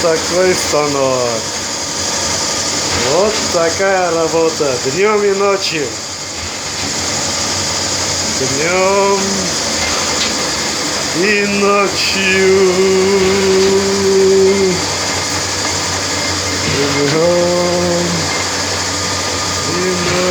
такой станок. Вот такая работа. Днем и ночью. Днем и ночью. Днем и ночью.